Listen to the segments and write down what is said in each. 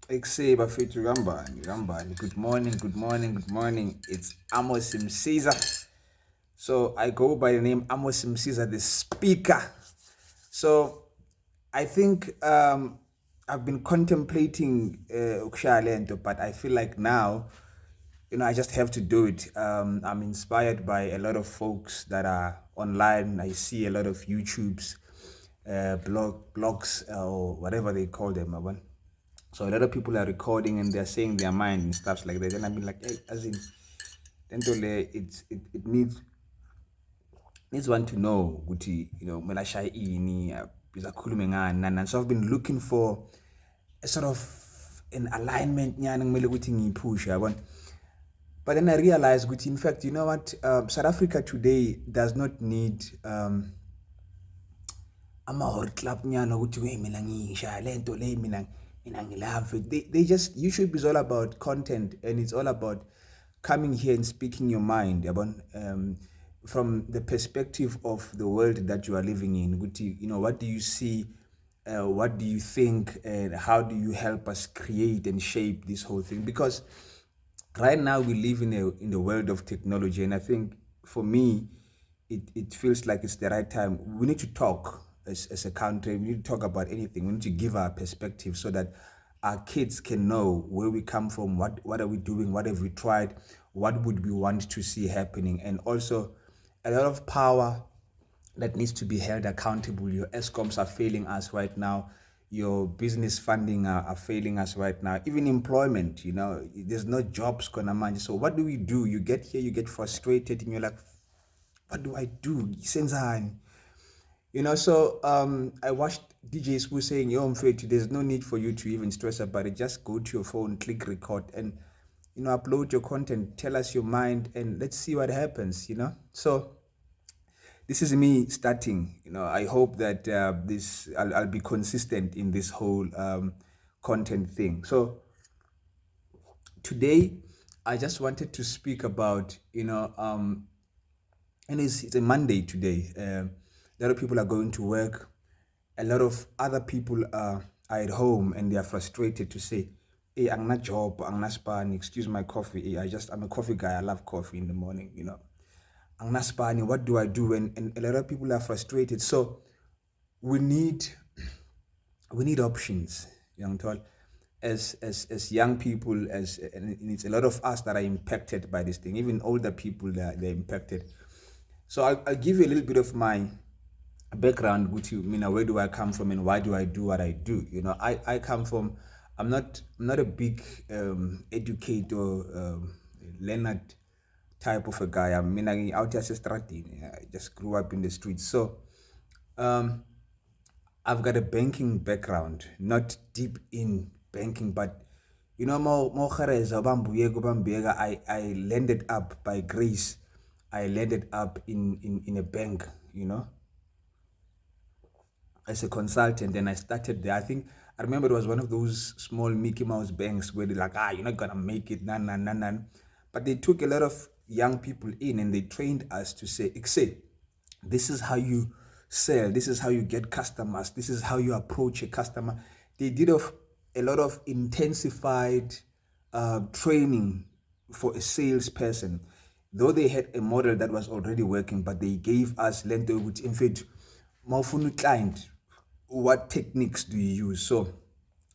Ekuseni bafethu kambani. Good morning. It's Amos Msiza. So I go by the name Amos Msiza, the speaker. So I think I've been contemplating ukushaya lento, but I feel like now, I just have to do it. I'm inspired by a lot of folks that are online. I see a lot of YouTubes, blogs, or whatever they call them. So a lot of people are recording and they're saying their mind and stuff like that. And I've been like, hey, as in, it needs one to know, Guti, mela shaya ini, bizakhulume ngani, and so I've been looking for a sort of an alignment nyana ngimele ukuthi ngiyiphushe, yabona. But then I realized, Guti, in fact, you know what? South Africa today does not need ama-hot club nyana ukuthi we mina ngishaya lento le mina ngilove it. They just, YouTube is all about content, and it's all about coming here and speaking your mind, from the perspective of the world that you are living in. What do you see, what do you think, and how do you help us create and shape this whole thing? Because right now we live in the world of technology, and I think for me it feels like it's the right time. We need to talk as a country. We need to talk about anything. We need to give our perspective so that our kids can know where we come from, what are we doing, what have we tried, what would we want to see happening, and also a lot of power that needs to be held accountable. Your ESCOMs are failing us right now. Your business funding are failing us right now. Even employment, there's no jobs gonna manage. So what do we do? You get here, you get frustrated, and you're like, what do I do? Senzani. So I watched DJ Spoo saying, yo, Mfethu, there's no need for you to even stress about it. Just go to your phone, click record, and upload your content, tell us your mind, and let's see what happens. So this is me starting. I hope that I'll be consistent in this whole content thing. So today I just wanted to speak about, and it's a Monday today. A lot of people are going to work. A lot of other people are at home and they are frustrated to say, hey, I'm not job, I'm not span, excuse my coffee. Hey, I'm a coffee guy. I love coffee in the morning, I'm not spanning. What do I do? And a lot of people are frustrated. So we need options, young tall. As young people, and it's a lot of us that are impacted by this thing. Even older people, they're impacted. So I'll give you a little bit of my background with you. Where do I come from and why do I do what I do? I come from, I'm not a big educator, Leonard type of a guy. I'm out as a stratini. I just grew up in the streets. So I've got a banking background, not deep in banking, but I landed up by grace. I landed up in a bank, as a consultant, and I started there. I remember it was one of those small Mickey Mouse banks where they're like, you're not gonna make it, nah. But they took a lot of young people in and they trained us to say, this is how you sell, this is how you get customers, this is how you approach a customer. They did a lot of intensified training for a salesperson, though they had a model that was already working, but they gave us lento which in fact mawufuna client, what techniques do you use? So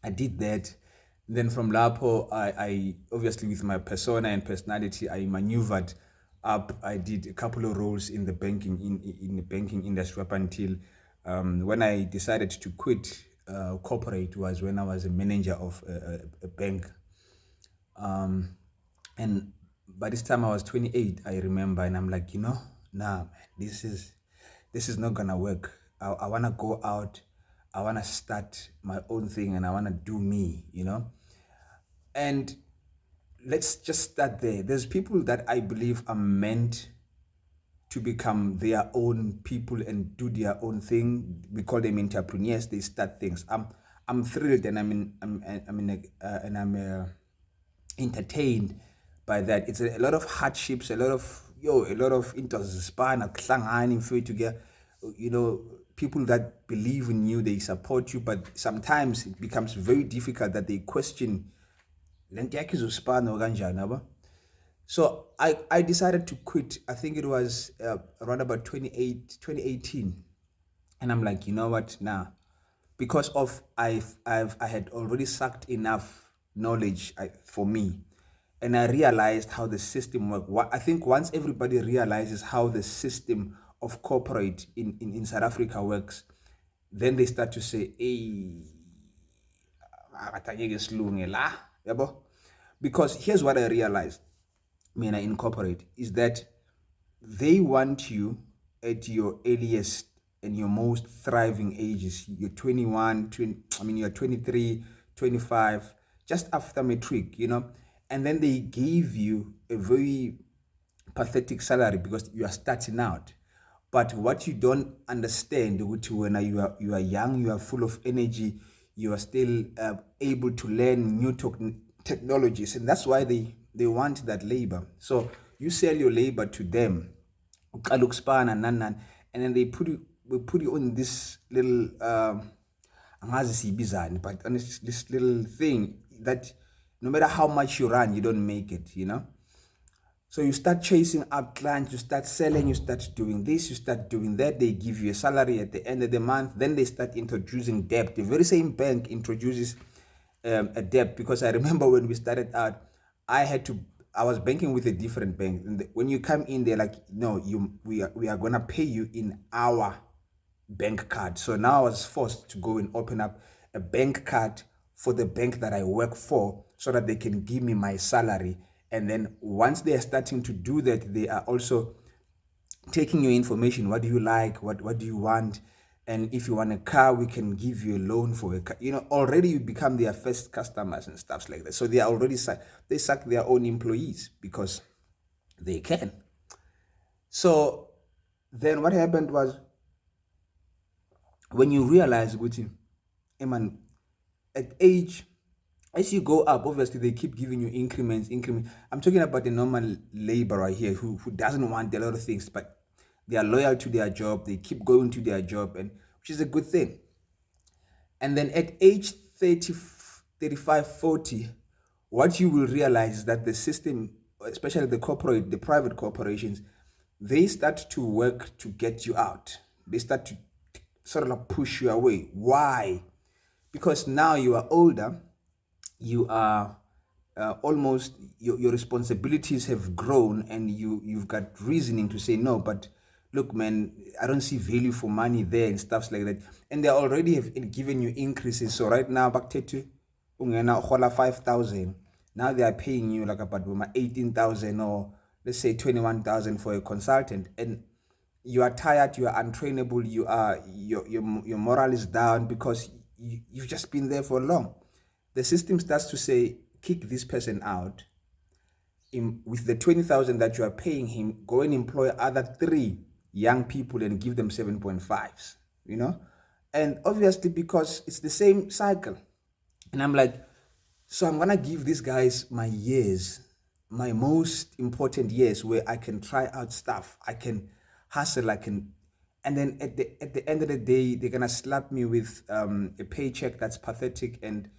I did that. Then from Lapo, I obviously with my persona and personality, I maneuvered up. I did a couple of roles in the banking in the banking industry up until when I decided to quit corporate was when I was a manager of a bank. And by this time I was 28, I remember, and I'm like, nah, man, this is not gonna work. I wanna go out. I want to start my own thing and I want to do me, And let's just start there. There's people that I believe are meant to become their own people and do their own thing. We call them entrepreneurs. They start things. I'm thrilled and I'm entertained by that. It's a lot of hardships, a lot of into span, together, people that believe in you, they support you, but sometimes it becomes very difficult that they question. So I decided to quit. I think it was around about 2018. And I'm like, you know what, now, because of I had already sucked enough knowledge for me, and I realized how the system works. I think once everybody realizes how the system of corporate in South Africa works, then they start to say, hey, because here's what I realized, Mina, in corporate, is that they want you at your earliest and your most thriving ages. You're 21, you're 23, 25, just after matric, and then they give you a very pathetic salary because you are starting out. But what you don't understand, which when you are young, you are full of energy, you are still able to learn new technologies, and that's why they want that labor. So you sell your labor to them, and then they put you on this little but on this little thing that no matter how much you run, you don't make it. So you start chasing up clients, you start selling, you start doing this, you start doing that. They give you a salary at the end of the month. Then they start introducing debt. The very same bank introduces a debt, because I remember when we started out, I was banking with a different bank. And when you come in, they're like, no, we are gonna pay you in our bank card. So now I was forced to go and open up a bank card for the bank that I work for, so that they can give me my salary. And then once they are starting to do that, they are also taking your information. What do you like? What do you want? And if you want a car, we can give you a loan for a car. Already you become their first customers and stuff like that. So they are already they suck their own employees because they can. So then what happened was, when you realize, which, man, at age, as you go up, obviously they keep giving you increments. I'm talking about the normal laborer here who doesn't want a lot of things, but they are loyal to their job. They keep going to their job, and which is a good thing. And then at age 30, 35, 40, what you will realize is that the system, especially the private corporations, they start to work to get you out. They start to sort of push you away. Why? Because now you are older, you are almost, your responsibilities have grown, and you've got reasoning to say, no, but look, man, I don't see value for money there and stuff like that. And they already have given you increases. So right now, back to 5,000. Now they are paying you like about 18,000, or let's say 21,000 for a consultant. And you are tired, you are untrainable, your moral is down because you've just been there for long. The system starts to say, kick this person out. With the 20,000 that you are paying him, go and employ other 3 young people and give them 7.5s, And obviously, because it's the same cycle. And I'm like, so I'm gonna give these guys my years, my most important years, where I can try out stuff, I can hustle, and then at the end of the day, they're gonna slap me with a paycheck that's pathetic, and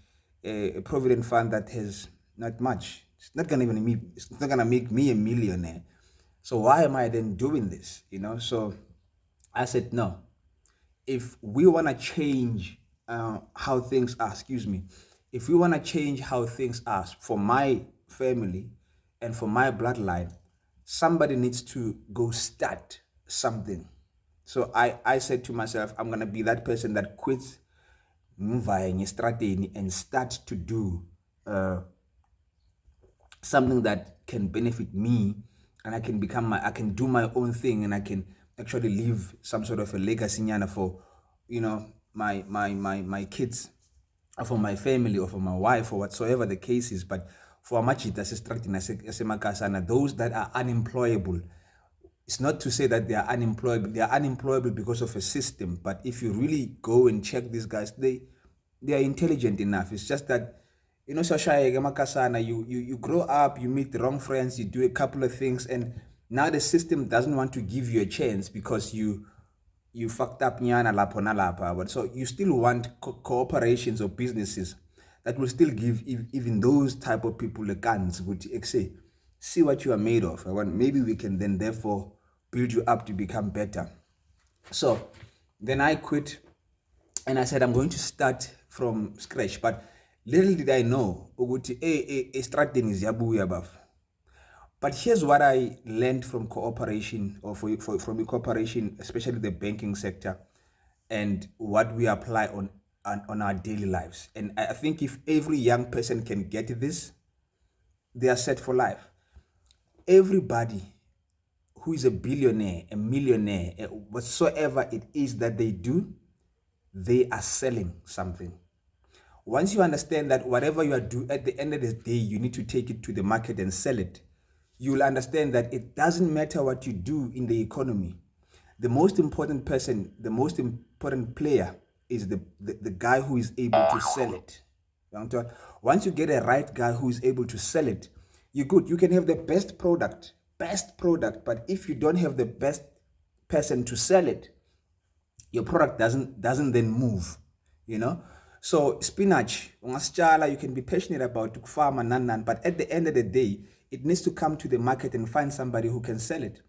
a provident fund that has not much. It's not gonna make me a millionaire. So why am I then doing this? So I said, no. If we want to change how things are, if we want to change how things are for my family and for my bloodline, somebody needs to go start something. So I said to myself, I'm gonna be that person that quits and start to do something that can benefit me, and I can do my own thing, and I can actually leave some sort of a legacy for my kids, or for my family, or for my wife, or whatsoever the case is. But for those that are unemployable, it's not to say that they are unemployable. They are unemployable because of a system. But if you really go and check these guys, they are intelligent enough. It's just that, you grow up, you meet the wrong friends, you do a couple of things, and now the system doesn't want to give you a chance because you you fucked up nyana lapho nalapha, but so you still want cooperations or businesses that will still give even those type of people the guns, which say, see what you are made of. I want, maybe we can then therefore build you up to become better. So then I quit and I said, I'm going to start from scratch. But little did I know, a strategy is yabuya above. But here's what I learned from cooperation or from the cooperation, especially the banking sector, and what we apply on our daily lives. And I think if every young person can get this, they are set for life. Everybody who is a billionaire, a millionaire, whatsoever it is that they do, they are selling something. Once you understand that whatever you are doing, at the end of the day, you need to take it to the market and sell it, you will understand that it doesn't matter what you do in the economy. The most important person, the most important player is the guy who is able to sell it. Once you get a right guy who is able to sell it, you're good. You can have the best product, but if you don't have the best person to sell it, your product doesn't then move, you know. So spinach, you can be passionate about farm and but at the end of the day, it needs to come to the market and find somebody who can sell it.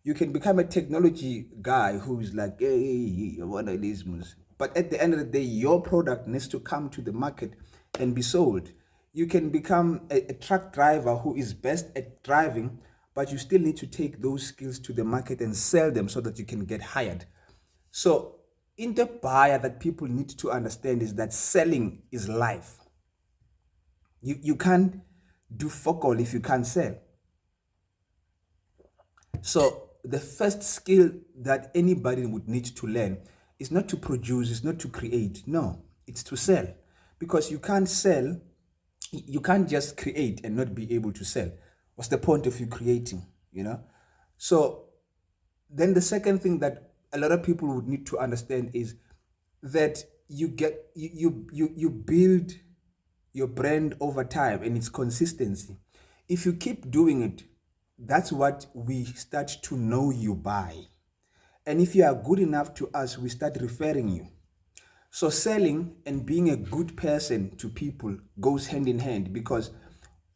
You can become a technology guy who's like, hey, one of these moves. But at the end of the day, your product needs to come to the market and be sold. You can become a truck driver who is best at driving, but you still need to take those skills to the market and sell them so that you can get hired. So in the buyer that people need to understand is that selling is life. You can't do fuck all if you can't sell. So the first skill that anybody would need to learn is not to produce, it's not to create. No, it's to sell. Because you can't sell, you can't just create and not be able to sell. What's the point of you creating, you know? So then the second thing that a lot of people would need to understand is that you build your brand over time, and it's consistency. If you keep doing it, that's what we start to know you by. And if you are good enough to us, we start referring you. So selling and being a good person to people goes hand in hand, because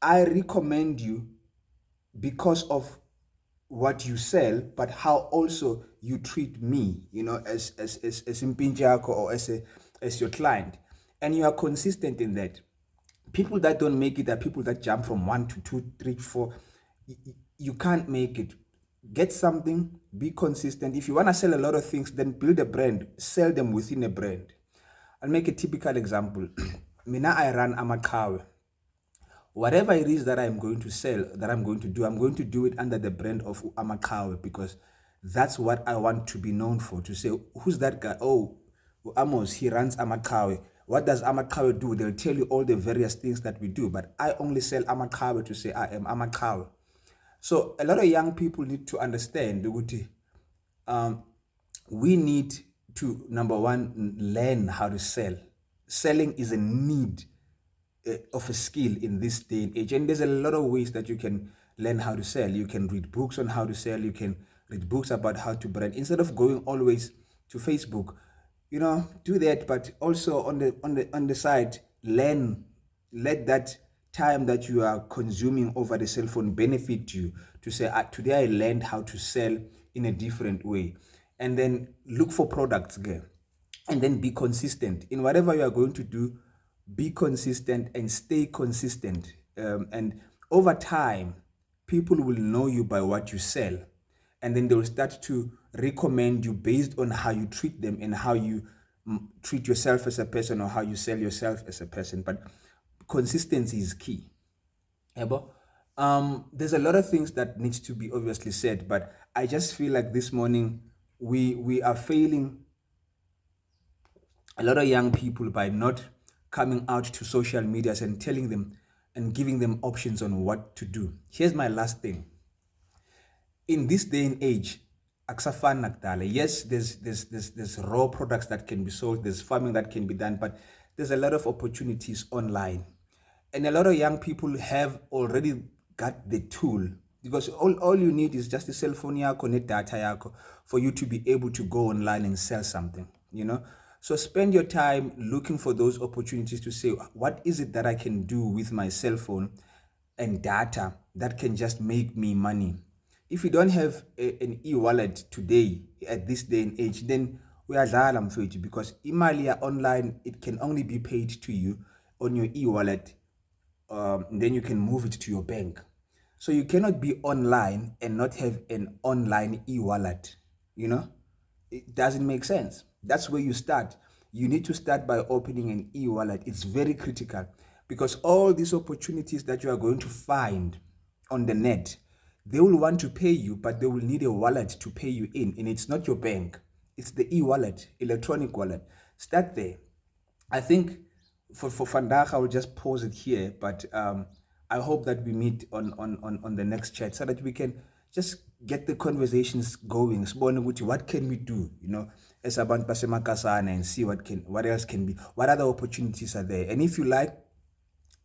I recommend you because of what you sell, but how also you treat me, you know, as Impinjako or as your client. And you are consistent in that. People that don't make it are people that jump from 1 to 2, 3, 4. You can't make it. Get something, be consistent. If you want to sell a lot of things, then build a brand, sell them within a brand. I'll make a typical example. Mina, I run Amakawe. Whatever it is that I'm going to sell, that I'm going to do it under the brand of Amakawe, because that's what I want to be known for. To say, who's that guy? Oh, Amos, he runs Amakawe. What does Amakawe do? They'll tell you all the various things that we do, but I only sell Amakawe to say I am Amakawe. So a lot of young people need to understand, we need to, number one, learn how to sell. Selling is a need of a skill in this day and age, and there's a lot of ways that you can learn how to sell. You can read books on how to sell. You can read books about how to brand. Instead of going always to Facebook, you know, do that, but also on the side, learn. Let that time that you are consuming over the cell phone benefit you to say, today I learned how to sell in a different way. And then look for products again, and then be consistent in whatever you are going to do. Be consistent and stay consistent, and over time people will know you by what you sell, and then they will start to recommend you based on how you treat them and how you treat yourself as a person, or how you sell yourself as a person. But consistency is key. There's a lot of things that needs to be obviously said, but I just feel like this morning we are failing a lot of young people by not coming out to social medias and telling them and giving them options on what to do. Here's my last thing. In this day and age, aksafan nakdala, yes, there's raw products that can be sold, there's farming that can be done, but there's a lot of opportunities online. And a lot of young people have already got the tool because all you need is just a cell phone yakho ne-data yakho for you to be able to go online and sell something, you know. So spend your time looking for those opportunities to say, what is it that I can do with my cell phone and data that can just make me money? If you don't have an e-wallet today at this day and age, then uyadlala mfethu, because imali ya online, it can only be paid to you on your e-wallet. Then you can move it to your bank. So you cannot be online and not have an online e-wallet, you know? It doesn't make sense. That's where you start. You need to start by opening an e-wallet. It's very critical, because all these opportunities that you are going to find on the net, they will want to pay you, but they will need a wallet to pay you in. And it's not your bank. It's the e-wallet, electronic wallet. Start there. I think for Vandaag, I will just pause it here, but I hope that we meet on the next chat so that we can just get the conversations going. What can we do, you know, as abantu basemakasana, and see what else can be, what other opportunities are there. And if you like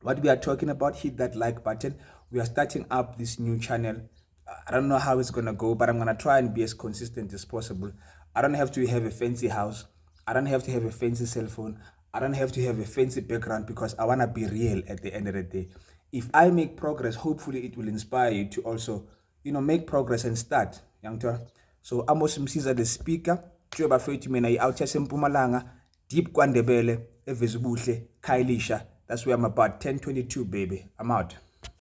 what we are talking about, hit that like button. We are starting up this new channel. I don't know how it's gonna go, but I'm gonna try and be as consistent as possible. I don't have to have a fancy house. I don't have to have a fancy cell phone. I don't have to have a fancy background, because I wanna be real at the end of the day. If I make progress, hopefully it will inspire you to also, you know, make progress and start. So Amos Msiza, the speaker. Njengoba fethu mina i-out yaseMpumalanga, deep KwaNdebele, eVezubuhle, Khayelitsha. That's where I'm about. 1022, baby. I'm out.